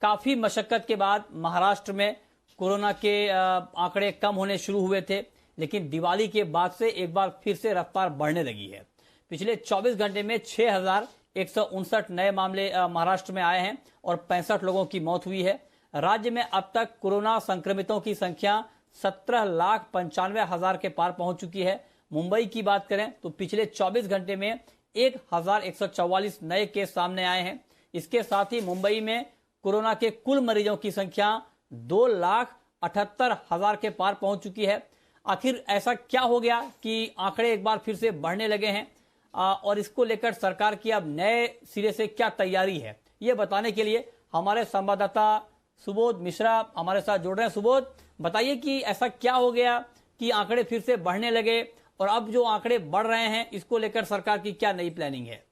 काफी मशक्कत के बाद महाराष्ट्र में कोरोना के आंकड़े कम होने शुरू हुए थे, लेकिन दिवाली के बाद से एक बार फिर से रफ्तार बढ़ने लगी है। पिछले 24 घंटे में 6,159 नए मामले महाराष्ट्र में आए हैं और 65 लोगों की मौत हुई है। राज्य में अब तक कोरोना संक्रमितों की संख्या 17,95,000 के पार पहुंच चुकी है। मुंबई की बात करें तो पिछले 24 घंटे में 1,144 नए केस सामने आए हैं। इसके साथ ही मुंबई में कोरोना के कुल मरीजों की संख्या 2,78,000 के पार पहुंच चुकी है। आखिर ऐसा क्या हो गया कि आंकड़े एक बार फिर से बढ़ने लगे हैं और इसको लेकर सरकार की अब नए सिरे से क्या तैयारी है, ये बताने के लिए हमारे संवाददाता सुबोध मिश्रा हमारे साथ जुड़ रहे हैं। सुबोध, बताइए कि ऐसा क्या हो गया कि आंकड़े फिर से बढ़ने लगे और अब जो आंकड़े बढ़ रहे हैं इसको लेकर सरकार की क्या नई प्लानिंग है?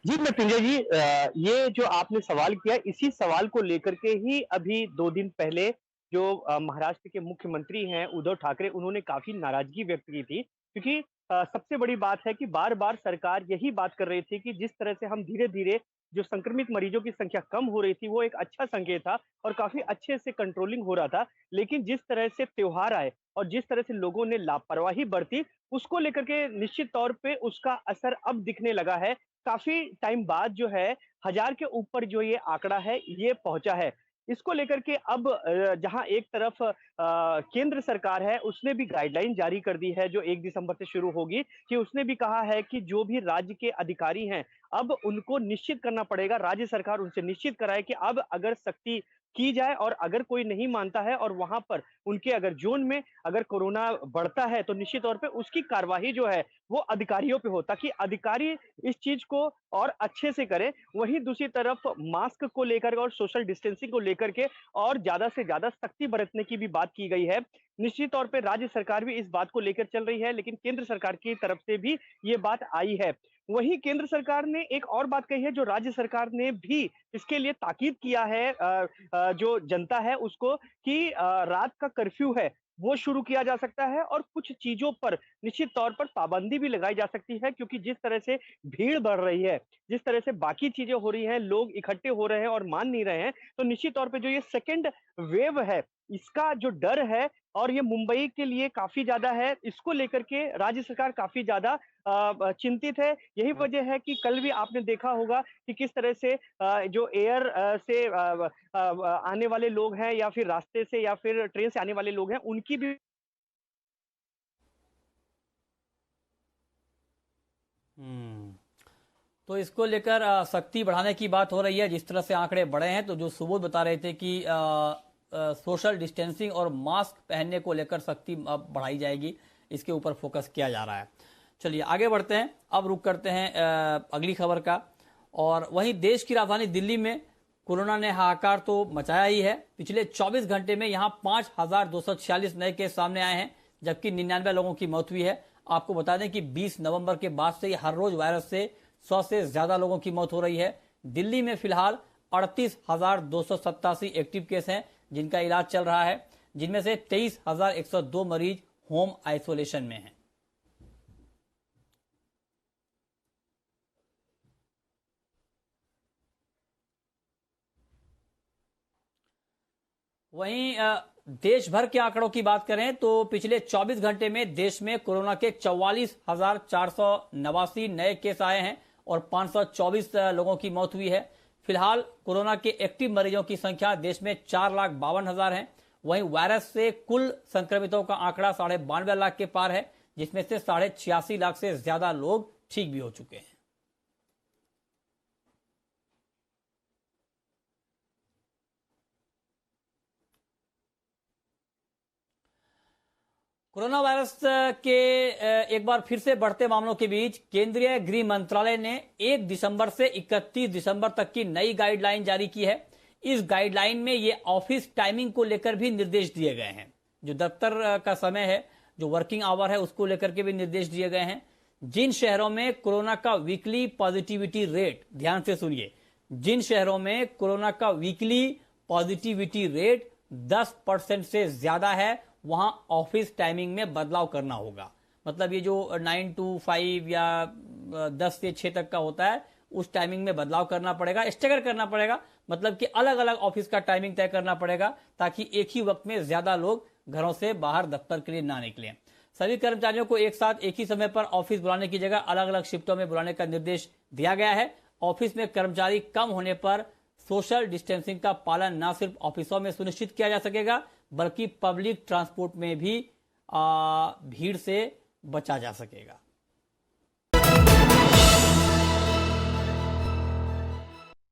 जी मृत्युंजय जी, ये जो आपने सवाल किया, इसी सवाल को लेकर के ही अभी 2 दिन पहले जो महाराष्ट्र के मुख्यमंत्री हैं उद्धव ठाकरे, उन्होंने काफी नाराजगी व्यक्त की थी, क्योंकि सबसे बड़ी बात है कि बार-बार सरकार यही बात कर रही थी कि जिस तरह से हम धीरे-धीरे जो संक्रमित मरीजों की संख्या कम हो रही थी, वो एक अच्छा संकेत था और काफी अच्छे से कंट्रोलिंग हो रहा था। लेकिन जिस तरह से त्योहार आए और जिस तरह से लोगों ने लापरवाही बरती, उसको लेकर के निश्चित तौर पे उसका असर अब दिखने लगा है। काफ़ी टाइम बाद जो है 1000 के ऊपर जो ये आंकड़ा है ये पहुँचा है। इसको लेकर के अब जहाँ एक तरफ केंद्र सरकार है उसने भी गाइडलाइन जारी कर दी है जो 1 दिसंबर से शुरू होगी, कि उसने भी कहा है कि जो भी राज्य के अधिकारी हैं, अब उनको निश्चित करना पड़ेगा, राज्य सरकार उनसे निश्चित कराए कि अब अगर सख्ती की जाए और अगर कोई नहीं मानता है और वहाँ पर उनके अगर ज़ोन में अगर कोरोना बढ़ता है तो निश्चित तौर पे उसकी कार्यवाही जो है वो अधिकारियों पे हो, ताकि अधिकारी इस चीज़ को और अच्छे से करें। वहीं दूसरी तरफ मास्क को लेकर और सोशल डिस्टेंसिंग को लेकर के और ज़्यादा से ज़्यादा सख्ती बरतने की भी बात की गई है। निश्चित तौर पे राज्य सरकार भी इस बात को लेकर चल रही है, लेकिन केंद्र सरकार की तरफ से भी ये बात आई है। वहीं केंद्र सरकार ने एक और बात कही है जो राज्य सरकार ने भी इसके लिए ताकीद किया है, जो जनता है उसको, कि रात का कर्फ्यू है वो शुरू किया जा सकता है और कुछ चीज़ों पर निश्चित तौर पर पाबंदी भी लगाई जा सकती है, क्योंकि जिस तरह से भीड़ बढ़ रही है, जिस तरह से बाकी चीज़ें हो रही हैं, लोग इकट्ठे हो रहे हैं और मान नहीं रहे हैं, तो निश्चित तौर पे जो ये सेकंड वेव है, इसका जो डर है और ये मुंबई के लिए काफ़ी ज़्यादा है, इसको लेकर के राज्य सरकार काफ़ी ज़्यादा चिंतित है। यही वजह है कि कल भी आपने देखा होगा कि किस तरह से जो एयर से आने वाले लोग हैं या फिर रास्ते से या फिर ट्रेन से आने वाले लोग हैं, उनकी भी हम्म तो इसको लेकर सख्ती बढ़ाने की बात हो रही है। जिस तरह से आंकड़े बढ़े हैं, तो जो सुबोध बता रहे थे कि सोशल डिस्टेंसिंग और मास्क पहनने को लेकर सख्ती अब बढ़ाई जाएगी, इसके ऊपर फोकस किया जा रहा है। चलिए आगे बढ़ते हैं, अब रुक करते हैं अगली खबर का। और वहीं देश की राजधानी दिल्ली में कोरोना ने हाहाकार तो मचाया ही है। पिछले 24 घंटे में यहां 5,246 नए केस सामने आए हैं, जबकि 99 लोगों की मौत हुई है। आपको बता दें कि 20 नवंबर के बाद से हर रोज वायरस से 100 से ज्यादा लोगों की मौत हो रही है। दिल्ली में फिलहाल 38,287 एक्टिव केस हैं जिनका इलाज चल रहा है, जिनमें से 23,102 मरीज होम आइसोलेशन में हैं। वहीं देश भर के आंकड़ों की बात करें तो पिछले 24 घंटे में देश में कोरोना के 44,489 नए केस आए हैं और 524 लोगों की मौत हुई है। फिलहाल कोरोना के एक्टिव मरीजों की संख्या देश में 4,52,000 है। वहीं वायरस से कुल संक्रमितों का आंकड़ा 92.5 लाख के पार है, जिसमें से 86.5 लाख से ज्यादा लोग ठीक भी हो चुके हैं। कोरोना वायरस के एक बार फिर से बढ़ते मामलों के बीच केंद्रीय गृह मंत्रालय ने 1 दिसंबर से 31 दिसंबर तक की नई गाइडलाइन जारी की है। इस गाइडलाइन में ये ऑफिस टाइमिंग को लेकर भी निर्देश दिए गए हैं। जो दफ्तर का समय है, जो वर्किंग आवर है, उसको लेकर के भी निर्देश दिए गए हैं। जिन शहरों में कोरोना का वीकली पॉजिटिविटी रेट, ध्यान से सुनिए, जिन शहरों में कोरोना का वीकली पॉजिटिविटी रेट 10% से ज्यादा है, वहां ऑफिस टाइमिंग में बदलाव करना होगा। मतलब ये जो 9 to 5 या 10 से 6 तक का होता है, उस टाइमिंग में बदलाव करना पड़ेगा, स्टेगर करना पड़ेगा। मतलब कि अलग अलग ऑफिस का टाइमिंग तय करना पड़ेगा ताकि एक ही वक्त में ज्यादा लोग घरों से बाहर दफ्तर के लिए ना निकलें। सभी कर्मचारियों को एक साथ एक ही समय पर ऑफिस बुलाने की जगह अलग अलग शिफ्टों में बुलाने का निर्देश दिया गया है। ऑफिस में कर्मचारी कम होने पर सोशल डिस्टेंसिंग का पालन न सिर्फ ऑफिसों में सुनिश्चित किया जा सकेगा बल्कि पब्लिक ट्रांसपोर्ट में भी भीड़ से बचा जा सकेगा।